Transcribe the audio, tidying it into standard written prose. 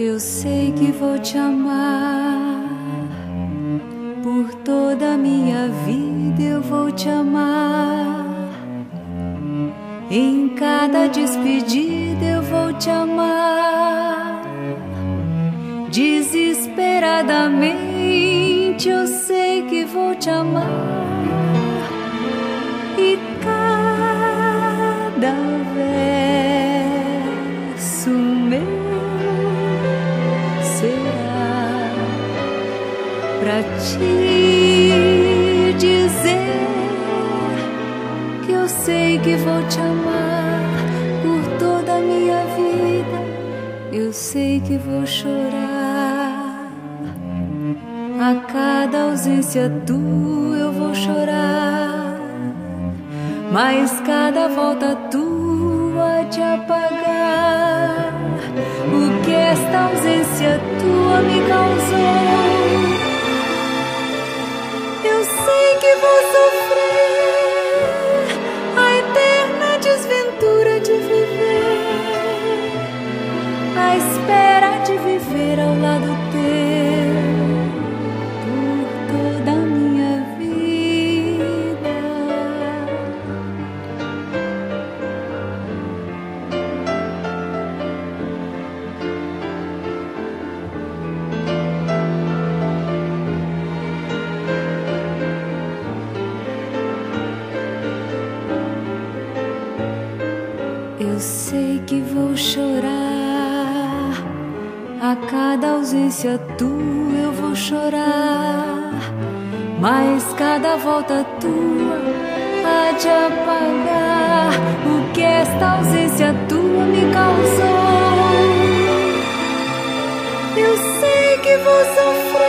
Eu sei que vou te amar por toda a minha vida. Eu vou te amar em cada despedida. Eu vou te amar desesperadamente. Eu sei que vou te amar e cada verso meu será pra te dizer que eu sei que vou te amar por toda a minha vida. Eu sei que vou chorar a cada ausência tua. Eu vou chorar, mas cada volta tua de apagar o que esta ausência tua me causou. Eu sei que vou sofrer a eterna desventura de viver, a espera de viver ao lado teu por toda a minha vida. Eu sei que vou chorar a cada ausência tua. Eu vou chorar, mas cada volta tua há de apagar o que esta ausência tua me causou. Eu sei que vou sofrer